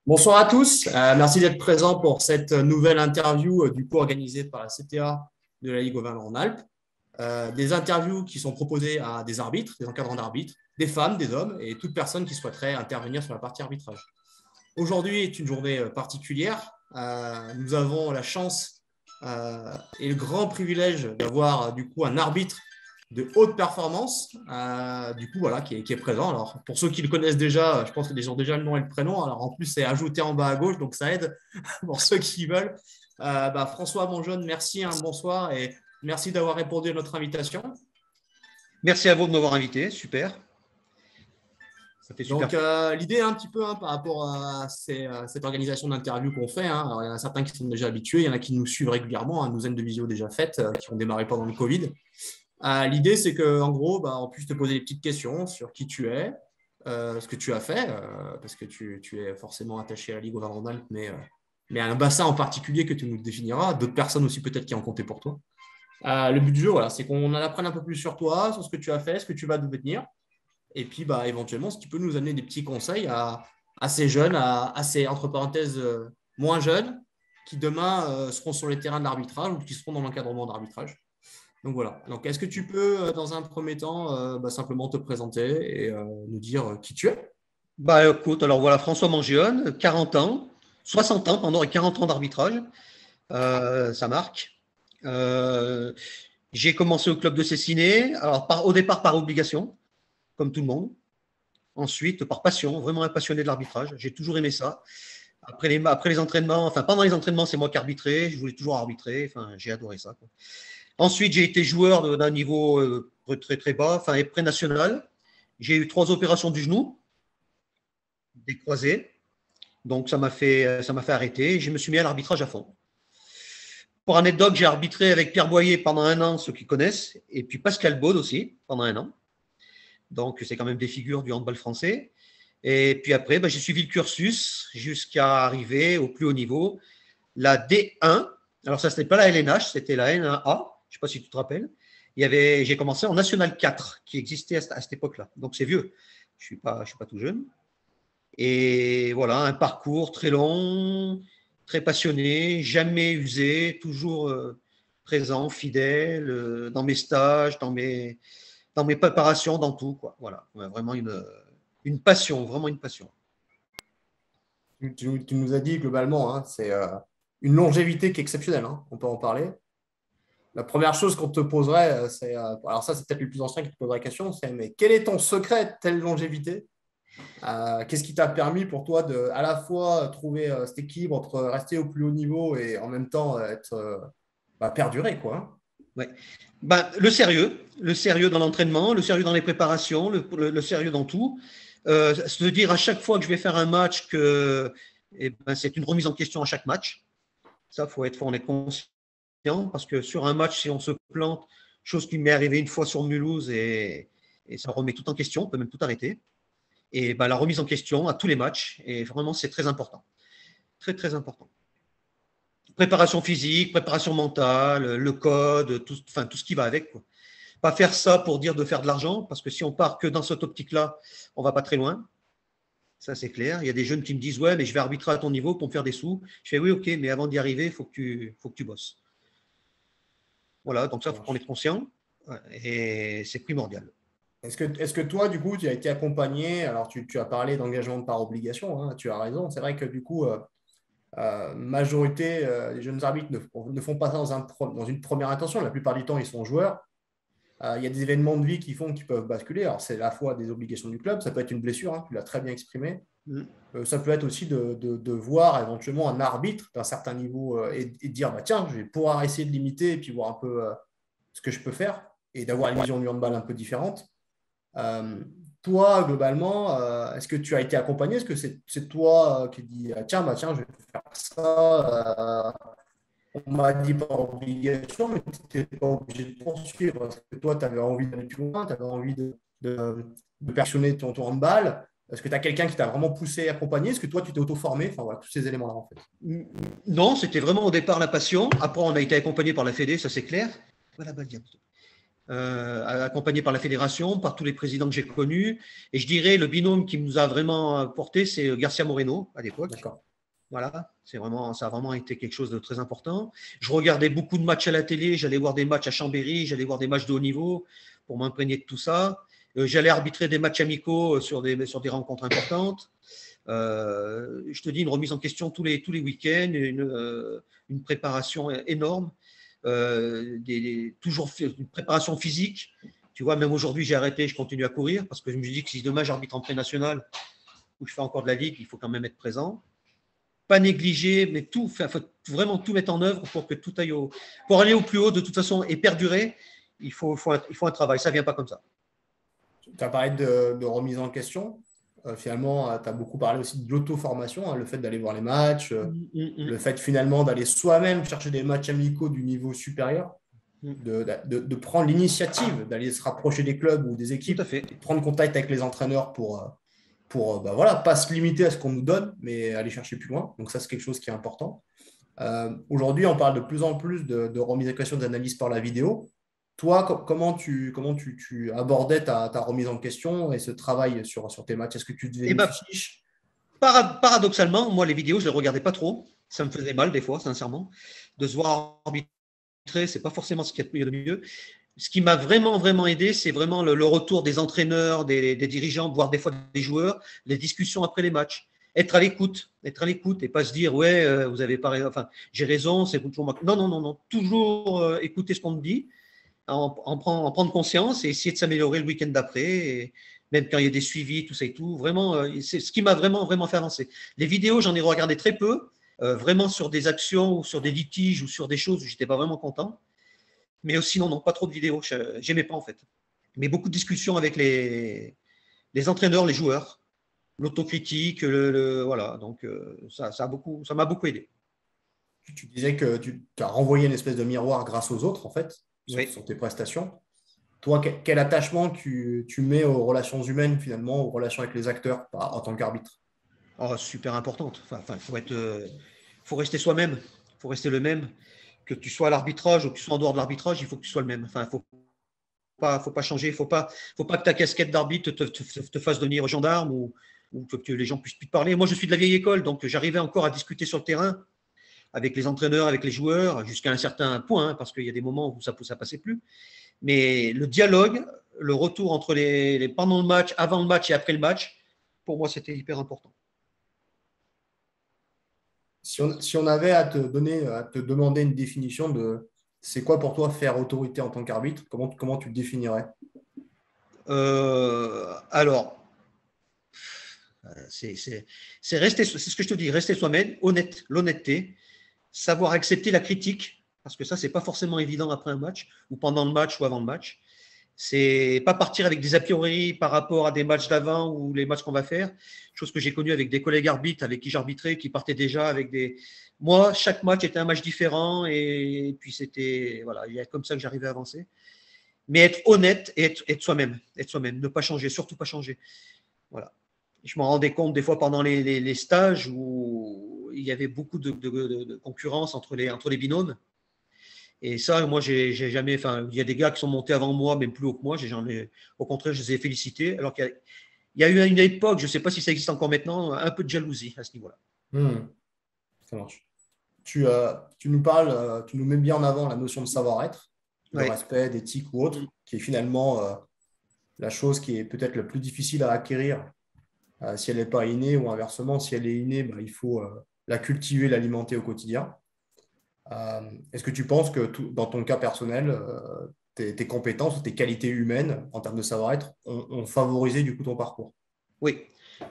Bonsoir à tous. Merci d'être présents pour cette nouvelle interview organisée par la CTA de la Ligue Auvergne-Rhône-Alpes. Des interviews qui sont proposées à des arbitres, des encadrants d'arbitres, des femmes, des hommes et toute personne qui souhaiterait intervenir sur la partie arbitrage. Aujourd'hui est une journée particulière. Nous avons la chance et le grand privilège d'avoir du coup un arbitre de haute performance, qui est présent. Alors, pour ceux qui le connaissent déjà, je pense que les gens ont déjà le nom et le prénom. Alors, en plus, c'est ajouté en bas à gauche, donc ça aide pour ceux qui veulent. François Monjeune, merci, bonsoir et merci d'avoir répondu à notre invitation. Merci à vous de m'avoir invité, super. Ça fait super. Donc, l'idée un petit peu par rapport à cette organisation d'interview qu'on fait, alors, il y en a certains qui sont déjà habitués, il y en a qui nous suivent régulièrement, une douzaine de vidéos déjà faites qui ont démarré pendant le Covid. L'idée, c'est qu'en gros, on puisse te poser des petites questions sur qui tu es, ce que tu as fait, parce que tu es forcément attaché à la Ligue Auvergne-Rhône-Alpes, mais à un bassin en particulier que tu nous définiras, d'autres personnes aussi peut-être qui ont compté pour toi. Le but du jeu, voilà, c'est qu'on en apprenne un peu plus sur toi, sur ce que tu as fait, ce que tu vas devenir, et puis éventuellement, si tu peux nous amener des petits conseils à ces jeunes, à ces, entre parenthèses, moins jeunes, qui demain seront sur les terrains de l'arbitrage ou qui seront dans l'encadrement d'arbitrage. Donc voilà. Donc, est-ce que tu peux, dans un premier temps, simplement te présenter et nous dire qui tu es? Écoute, alors voilà, François Mangione, 40 ans, 60 ans, pendant 40 ans d'arbitrage. Ça marque. J'ai commencé au club de Cessiné, alors au départ par obligation, comme tout le monde. Ensuite, par passion, vraiment un passionné de l'arbitrage. J'ai toujours aimé ça. Après les entraînements, enfin pendant les entraînements, c'est moi qui arbitrais. Je voulais toujours arbitrer. Enfin, j'ai adoré ça, quoi. Ensuite, j'ai été joueur d'un niveau très très bas, enfin pré-national. J'ai eu 3 opérations du genou, des croisés. Donc ça m'a fait arrêter. Et je me suis mis à l'arbitrage à fond. Pour anecdote, j'ai arbitré avec Pierre Boyer pendant 1 an, ceux qui connaissent, et puis Pascal Baud aussi pendant 1 an. Donc c'est quand même des figures du handball français. Et puis après, j'ai suivi le cursus jusqu'à arriver au plus haut niveau, la D1. Alors ça, c'était pas la LNH, c'était la N1A. Je ne sais pas si tu te rappelles. J'ai commencé en National 4, qui existait à cette époque-là. Donc, c'est vieux. Je suis pas tout jeune. Et voilà, un parcours très long, très passionné, jamais usé, toujours présent, fidèle, dans mes stages, dans mes préparations, dans tout, quoi. Voilà, vraiment une passion, vraiment une passion. Tu nous as dit globalement, c'est une longévité qui est exceptionnelle, on peut en parler. La première chose qu'on te poserait, c'est, alors ça c'est peut-être le plus ancien qui te poserait la question, c'est mais quel est ton secret de telle longévité? Qu'est-ce qui t'a permis pour toi de à la fois trouver cet équilibre entre rester au plus haut niveau et en même temps être perduré, quoi? Ouais. Le sérieux dans l'entraînement, le sérieux dans les préparations, le sérieux dans tout. Se dire à chaque fois que je vais faire un match que c'est une remise en question à chaque match. Ça, faut en être conscient parce que sur un match, si on se plante, chose qui m'est arrivée une fois sur Mulhouse et ça remet tout en question, on peut même tout arrêter. Et la remise en question à tous les matchs, et vraiment, c'est très important. Très, très important. Préparation physique, préparation mentale, le code, tout ce qui va avec, quoi. Pas faire ça pour dire de faire de l'argent, parce que si on part que dans cette optique-là, on va pas très loin. Ça, c'est clair. Il y a des jeunes qui me disent « Ouais, mais je vais arbitrer à ton niveau pour me faire des sous. » Je fais « Oui, ok, mais avant d'y arriver, il faut que tu bosses. » Voilà, donc ça, il faut qu'on ait conscient. Et c'est primordial. Est-ce que toi, du coup, tu as été accompagné? Alors, tu as parlé d'engagement par obligation, tu as raison. C'est vrai que du coup, majorité des jeunes arbitres ne font pas ça dans une première intention. La plupart du temps, ils sont joueurs. Il y a des événements de vie qui font qu'ils peuvent basculer. Alors, c'est à la fois des obligations du club, ça peut être une blessure, tu l'as très bien exprimé. Ça peut être aussi de voir éventuellement un arbitre d'un certain niveau et dire tiens, je vais pouvoir essayer de limiter et puis voir un peu ce que je peux faire et d'avoir une vision du handball un peu différente. Toi, globalement, est-ce que tu as été accompagné? Est-ce que c'est toi qui dis tiens, je vais faire ça on m'a dit par obligation, mais tu n'étais pas obligé de poursuivre parce que toi, tu avais envie d'aller plus loin, tu avais envie de perfectionner ton handball. Est-ce que tu as quelqu'un qui t'a vraiment poussé, accompagné? Est-ce que toi, tu t'es auto-formé? Enfin, voilà, tous ces éléments-là, en fait. Non, c'était vraiment au départ la passion. Après, on a été accompagné par la Fédé, ça c'est clair. Voilà, accompagné par la fédération, par tous les présidents que j'ai connus. Et je dirais, le binôme qui nous a vraiment porté, c'est Garcia Moreno à l'époque. D'accord. Voilà, ça a vraiment été quelque chose de très important. Je regardais beaucoup de matchs à la télé, j'allais voir des matchs à Chambéry, j'allais voir des matchs de haut niveau pour m'imprégner de tout ça. J'allais arbitrer des matchs amicaux sur des rencontres importantes. Je te dis, une remise en question tous les week-ends, une préparation énorme, toujours une préparation physique. Tu vois, même aujourd'hui, j'ai arrêté, je continue à courir parce que je me dis que si demain j'arbitre en pré-national ou je fais encore de la ligue, il faut quand même être présent. Pas négliger, mais tout, faut vraiment tout mettre en œuvre pour que tout aille pour aller au plus haut de toute façon et perdurer. Il faut un travail, ça ne vient pas comme ça. Tu as parlé de remise en question. Finalement, tu as beaucoup parlé aussi de l'auto-formation, hein, le fait d'aller voir les matchs, le fait finalement d'aller soi-même chercher des matchs amicaux du niveau supérieur, de prendre l'initiative, d'aller se rapprocher des clubs ou des équipes, de prendre contact avec les entraîneurs pour voilà, pas se limiter à ce qu'on nous donne, mais aller chercher plus loin. Donc ça, c'est quelque chose qui est important. Aujourd'hui, on parle de plus en plus de remise en question, d'analyse par la vidéo. Toi, comment tu abordais ta remise en question et ce travail sur tes matchs? Est-ce que tu faisais des fiches? Paradoxalement, moi, les vidéos, je ne les regardais pas trop. Ça me faisait mal des fois, sincèrement. De se voir arbitrer, ce n'est pas forcément ce qu'il y a de mieux. Ce qui m'a vraiment, vraiment aidé, c'est vraiment le retour des entraîneurs, des dirigeants, voire des fois des joueurs, les discussions après les matchs. Être à l'écoute et pas se dire, ouais, vous avez pas raison, enfin, j'ai raison, c'est toujours moi. Non. Toujours écouter ce qu'on me dit, en prendre conscience et essayer de s'améliorer le week-end d'après. Et même quand il y a des suivis, tout ça et tout. Vraiment, c'est ce qui m'a vraiment, vraiment fait avancer. Les vidéos, j'en ai regardé très peu, vraiment sur des actions ou sur des litiges ou sur des choses où j'étais pas vraiment content. Mais aussi, non, pas trop de vidéos. J'aimais pas, en fait. Mais beaucoup de discussions avec les entraîneurs, les joueurs, l'autocritique, voilà. Donc, ça m'a beaucoup aidé. Tu disais que tu as renvoyé une espèce de miroir grâce aux autres, en fait, sur tes prestations. Toi, quel attachement tu mets aux relations humaines, finalement, aux relations avec les acteurs en tant qu'arbitre? Oh, super importante. Enfin, faut rester soi-même. Il faut rester le même. Que tu sois à l'arbitrage ou que tu sois en dehors de l'arbitrage, il faut que tu sois le même. Enfin, faut pas changer. Il faut pas que ta casquette d'arbitre te fasse devenir gendarme ou que les gens puissent plus te parler. Moi, je suis de la vieille école, donc j'arrivais encore à discuter sur le terrain avec les entraîneurs, avec les joueurs, jusqu'à un certain point, hein, parce qu'il y a des moments où ça passait plus. Mais le dialogue, le retour entre pendant le match, avant le match et après le match, pour moi, c'était hyper important. Si on avait à te demander une définition de c'est quoi pour toi faire autorité en tant qu'arbitre, comment tu le définirais? Alors, c'est rester, c'est ce que je te dis, rester soi-même, l'honnêteté, savoir accepter la critique, parce que ça, c'est pas forcément évident après un match, ou pendant le match, ou avant le match. C'est pas partir avec des a priori par rapport à des matchs d'avant ou les matchs qu'on va faire. Chose que j'ai connue avec des collègues arbitres avec qui j'arbitrais, qui partaient déjà avec des. Moi, chaque match était un match différent et puis c'était. Voilà, il y a comme ça que j'arrivais à avancer. Mais être honnête et être soi-même. Être soi-même. Ne pas changer, surtout pas changer. Voilà. Je m'en rendais compte des fois pendant les stages où il y avait beaucoup de concurrence entre les binômes. Et ça, moi, j'ai jamais. Enfin, il y a des gars qui sont montés avant moi, même plus haut que moi. Au contraire, je les ai félicités. Alors qu'il y a eu à une époque, je ne sais pas si ça existe encore maintenant, un peu de jalousie à ce niveau-là. Ça marche. Tu nous parles, tu nous mets bien en avant la notion de savoir-être, de respect, d'éthique ou autre, qui est finalement la chose qui est peut-être la plus difficile à acquérir si elle n'est pas innée ou inversement, si elle est innée, il faut la cultiver, l'alimenter au quotidien. Est-ce que tu penses que dans ton cas personnel, tes compétences ou tes qualités humaines en termes de savoir-être ont favorisé du coup ton parcours? Oui,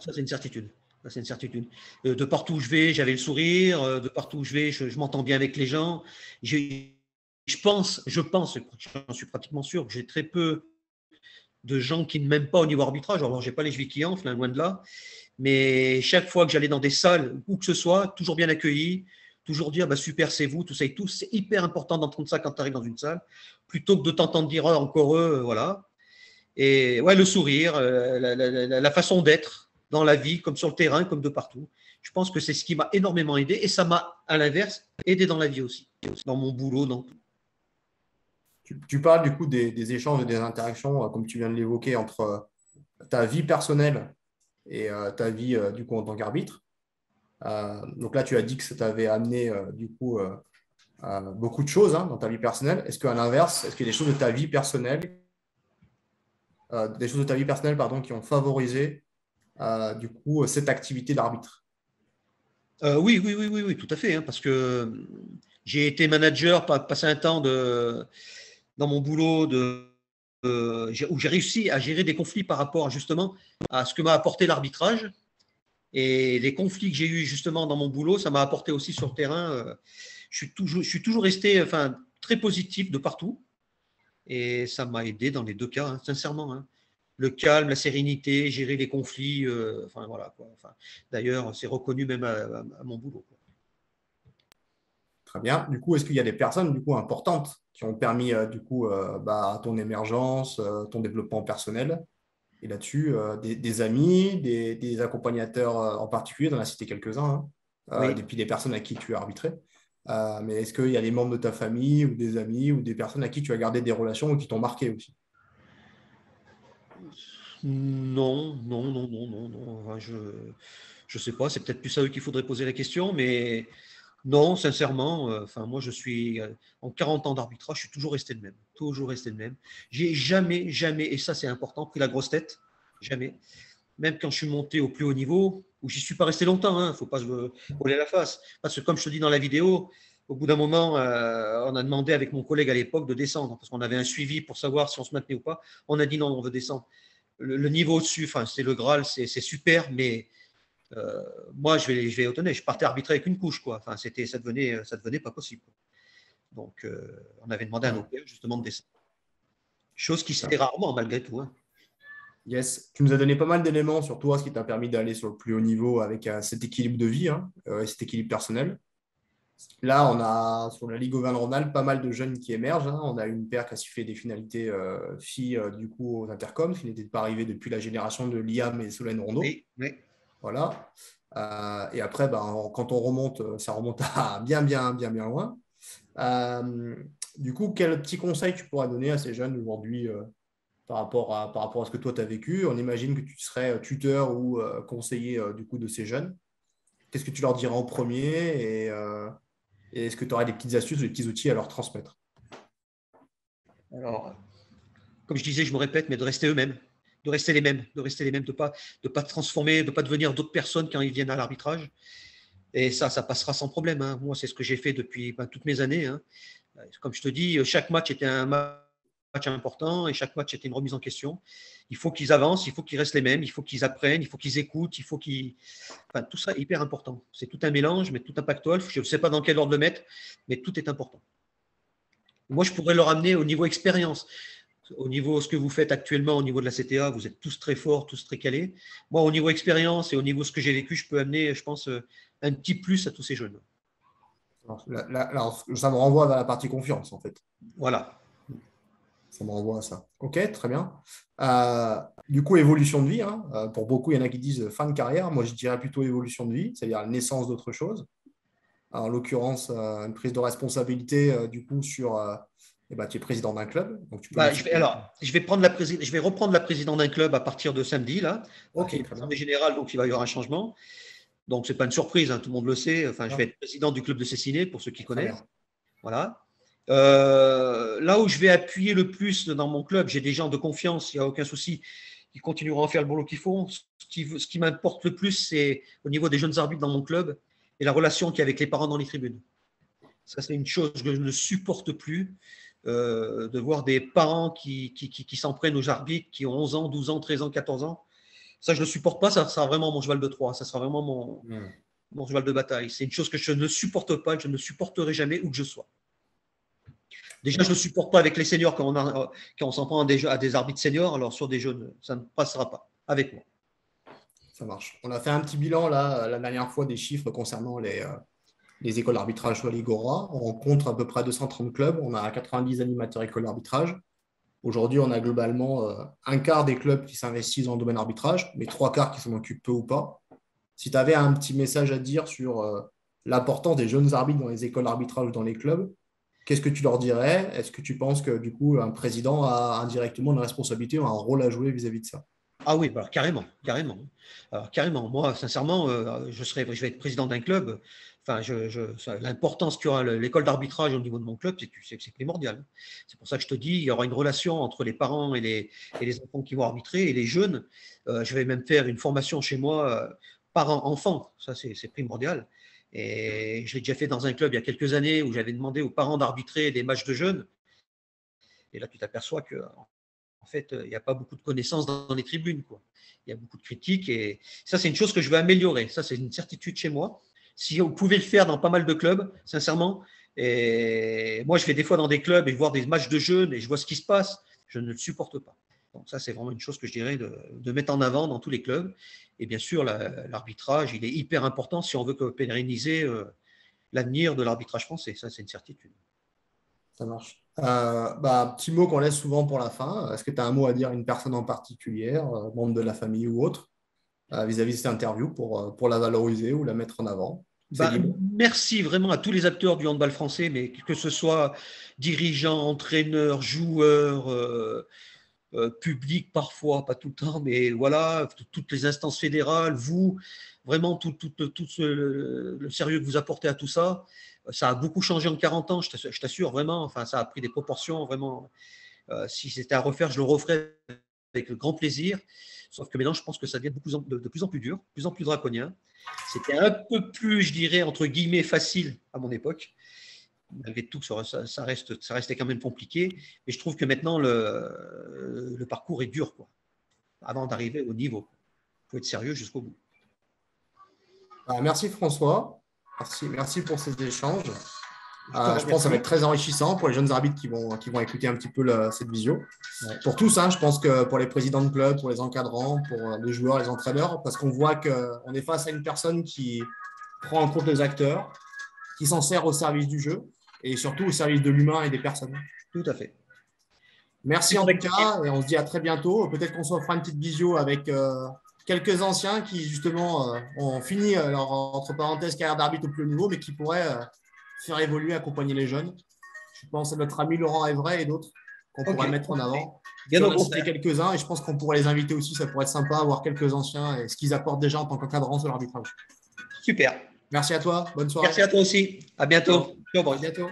ça c'est une certitude. C'est une certitude. De partout où je vais, j'avais le sourire. De partout où je vais, je m'entends bien avec les gens. Je pense, j'en suis pratiquement sûr que j'ai très peu de gens qui ne m'aiment pas au niveau arbitrage. Alors, je n'ai pas les chevilles qui enflent, loin de là. Mais chaque fois que j'allais dans des salles, où que ce soit, toujours bien accueilli, toujours dire super, c'est vous, tout ça et tout. C'est hyper important d'entendre ça quand tu arrives dans une salle, plutôt que de t'entendre dire encore eux, voilà. Et ouais, le sourire, la façon d'être dans la vie, comme sur le terrain, comme de partout. Je pense que c'est ce qui m'a énormément aidé et ça m'a, à l'inverse, aidé dans la vie aussi, dans mon boulot, dans tout. Tu parles du coup des échanges et des interactions, comme tu viens de l'évoquer, entre ta vie personnelle et ta vie du coup en tant qu'arbitre. Donc là, tu as dit que ça t'avait amené du coup beaucoup de choses dans ta vie personnelle. Est-ce qu'à l'inverse, est-ce qu'il y a des choses de ta vie personnelle, pardon, qui ont favorisé du coup cette activité d'arbitre? Oui, oui, oui, oui, oui, tout à fait, hein, parce que j'ai été manager, passé un temps dans mon boulot où j'ai réussi à gérer des conflits par rapport justement à ce que m'a apporté l'arbitrage. Et les conflits que j'ai eus justement dans mon boulot, ça m'a apporté aussi sur le terrain. Je suis toujours resté très positif de partout. Et ça m'a aidé dans les deux cas, hein, sincèrement, hein. Le calme, la sérénité, gérer les conflits. Enfin, voilà, quoi. Enfin, d'ailleurs, c'est reconnu même à mon boulot, quoi. Très bien. Du coup, est-ce qu'il y a des personnes du coup importantes qui ont permis du coup ton émergence, ton développement personnel? Et là-dessus, des amis, des accompagnateurs en particulier, tu en as cité quelques-uns, et Oui. puis des personnes à qui tu as arbitré. Mais est-ce qu'il y a des membres de ta famille ou des amis ou des personnes à qui tu as gardé des relations ou qui t'ont marqué aussi? Non, non, non, non, non, non. Enfin, je sais pas, c'est peut-être plus à eux qu'il faudrait poser la question, mais non, sincèrement, enfin, moi, je suis en 40 ans d'arbitrage, je suis toujours resté le même, toujours resté le même. J'ai jamais, jamais, et ça c'est important, pris la grosse tête, jamais. Même quand je suis monté au plus haut niveau, où j'y suis pas resté longtemps, hein, faut pas se voler la face. Parce que comme je te dis dans la vidéo, au bout d'un moment, on a demandé avec mon collègue à l'époque de descendre, parce qu'on avait un suivi pour savoir si on se maintenait ou pas. On a dit non, on veut descendre. Le niveau au-dessus, enfin, c'est le Graal, c'est super, mais euh, moi, je vais être honnête, je partais arbitrer avec une couche, quoi. Enfin, ça devenait pas possible, quoi. Donc, on avait demandé à nos Ouais, pairs justement de descendre. Chose qui se fait super. rarement, malgré tout, hein. Yes, tu nous as donné pas mal d'éléments sur toi, ce qui t'a permis d'aller sur le plus haut niveau avec cet équilibre de vie et cet équilibre personnel. Là, on a sur la Ligue Auvergne-Rhône-Alpes pas mal de jeunes qui émergent. On a une paire qui a sifflé des finalités filles du coup aux Intercoms, qui n'étaient pas arrivées depuis la génération de Liam et Solène Rondeau. Oui, oui. Voilà. Et après, quand on remonte, ça remonte à bien, bien, bien, bien loin. Euh, du coup, quel petit conseil tu pourrais donner à ces jeunes aujourd'hui par rapport à ce que toi tu as vécu? On imagine que tu serais tuteur ou conseiller du coup de ces jeunes. Qu'est-ce que tu leur dirais en premier et est-ce que tu aurais des petites astuces ou des petits outils à leur transmettre? Alors, comme je disais, je me répète, mais de rester eux-mêmes, de rester les mêmes, de pas transformer, de pas devenir d'autres personnes quand ils viennent à l'arbitrage. Et ça passera sans problème, hein. Moi, c'est ce que j'ai fait depuis toutes mes années, hein. Comme je te dis, chaque match était un match important et chaque match était une remise en question. Il faut qu'ils avancent, il faut qu'ils restent les mêmes, il faut qu'ils apprennent, il faut qu'ils écoutent, il faut qu'ils. Enfin, tout ça est hyper important. C'est tout un mélange, mais tout un pactole. Je ne sais pas dans quel ordre le mettre, mais tout est important. Moi, je pourrais leur amener au niveau expérience. Au niveau ce que vous faites actuellement, au niveau de la CTA, vous êtes tous très forts, tous très calés. Moi, au niveau expérience et au niveau ce que j'ai vécu, je peux amener, je pense, un petit plus à tous ces jeunes. Alors, ça me renvoie à la partie confiance, en fait. Voilà. Ça me renvoie à ça. Ok, très bien. Du coup, évolution de vie. Pour beaucoup, il y en a qui disent fin de carrière. Moi, je dirais plutôt évolution de vie, c'est-à-dire la naissance d'autre chose. En l'occurrence, une prise de responsabilité, du coup, sur. Tu es président d'un club, donc tu peux nous Bah, citer. je vais reprendre la présidence d'un club à partir de samedi, là. Ok, C'est une très assemblée bien. générale, donc il va y avoir un changement. Donc, ce n'est pas une surprise, hein, tout le monde le sait. Enfin, je vais Bien, être président du club de Cessiné, pour ceux qui très connaissent. bien. Voilà. Là où je vais appuyer le plus dans mon club, j'ai des gens de confiance, il n'y a aucun souci. Ils continueront à faire le boulot qu'ils font. Ce qui m'importe le plus, c'est au niveau des jeunes arbitres dans mon club et la relation qu'il y a avec les parents dans les tribunes. Ça, c'est une chose que je ne supporte plus, de voir des parents qui s'en prennent aux arbitres, qui ont 11 ans, 12 ans, 13 ans, 14 ans. Ça, je ne le supporte pas. Ça sera vraiment mon cheval de Troie. Ça sera vraiment Hmm. mon cheval de bataille. C'est une chose que je ne supporte pas, que je ne supporterai jamais où que je sois. Déjà, je ne le supporte pas avec les seniors quand on s'en prend à des arbitres seniors. Alors, sur des jeunes, ça ne passera pas avec moi. Ça marche. On a fait un petit bilan là, la dernière fois des chiffres concernant les écoles d'arbitrage sur l'Igora. On compte à peu près 230 clubs. On a 90 animateurs écoles d'arbitrage. Aujourd'hui, on a globalement un quart des clubs qui s'investissent dans le domaine arbitrage, mais trois quarts qui s'en occupent peu ou pas. Si tu avais un petit message à dire sur l'importance des jeunes arbitres dans les écoles d'arbitrage ou dans les clubs, qu'est-ce que tu leur dirais? Est-ce que tu penses que du coup, un président a indirectement une responsabilité ou un rôle à jouer vis-à-vis de ça? Ah oui, bah, carrément, carrément. Alors, carrément. Moi, sincèrement, je vais être président d'un club. Enfin, l'importance qu'il y aura l'école d'arbitrage au niveau de mon club, c'est primordial. C'est pour ça que je te dis, il y aura une relation entre les parents et les enfants qui vont arbitrer et les jeunes. Je vais même faire une formation chez moi, parents-enfants. Ça, c'est primordial. Et je l'ai déjà fait dans un club il y a quelques années où j'avais demandé aux parents d'arbitrer des matchs de jeunes. Et là, tu t'aperçois que en fait, il n'y a pas beaucoup de connaissances dans les tribunes, quoi. Il y a beaucoup de critiques et ça, c'est une chose que je veux améliorer. Ça, c'est une certitude chez moi. Si vous pouvez le faire dans pas mal de clubs, sincèrement, et moi, je vais des fois dans des clubs et voir des matchs de jeunes et je vois ce qui se passe, je ne le supporte pas. Donc ça, c'est vraiment une chose que je dirais de mettre en avant dans tous les clubs. Et bien sûr, l'arbitrage, il est hyper important si on veut pérenniser l'avenir de l'arbitrage français. Ça, c'est une certitude. Ça marche. Petit mot qu'on laisse souvent pour la fin. Est-ce que tu as un mot à dire à une personne en particulier, membre de la famille ou autre, vis-à-vis de cette interview pour la valoriser ou la mettre en avant? C'est libre. Merci vraiment à tous les acteurs du handball français, mais que ce soit dirigeants, entraîneurs, joueurs, publics parfois, pas tout le temps, mais voilà, toutes les instances fédérales, vous, vraiment tout le sérieux que vous apportez à tout ça. Ça a beaucoup changé en 40 ans, je t'assure, vraiment. Enfin, ça a pris des proportions vraiment. Si c'était à refaire, je le referais avec grand plaisir. Sauf que maintenant, je pense que ça devient de plus en plus dur, de plus en plus draconien. C'était un peu plus, je dirais, entre guillemets, facile à mon époque. Malgré tout, ça restait quand même compliqué. Mais je trouve que maintenant, le parcours est dur, quoi, avant d'arriver au niveau. Il faut être sérieux jusqu'au bout. Merci François. Merci pour ces échanges. Je pense que ça va être très Merci. enrichissant pour les jeunes arbitres qui vont écouter un petit peu cette visio. Ouais. Pour tous, je pense que pour les présidents de club, pour les encadrants, pour les joueurs, les entraîneurs, parce qu'on voit qu'on est face à une personne qui prend en compte les acteurs, qui s'en sert au service du jeu et surtout au service de l'humain et des personnes. Tout à fait. Merci en tout cas et on se dit à très bientôt. Peut-être qu'on se fera une petite visio avec quelques anciens qui justement ont fini leur, entre parenthèses, carrière d'arbitre au plus haut niveau, mais qui pourraient faire évoluer, accompagner les jeunes. Je pense à notre ami Laurent Evray et d'autres qu'on pourrait mettre en avant. Bien on a cité quelques-uns et je pense qu'on pourrait les inviter aussi. Ça pourrait être sympa, voir quelques anciens et ce qu'ils apportent déjà en tant qu'encadrants sur l'arbitrage. Super. Merci à toi. Bonne soirée. Merci à toi aussi. À bientôt. À bientôt.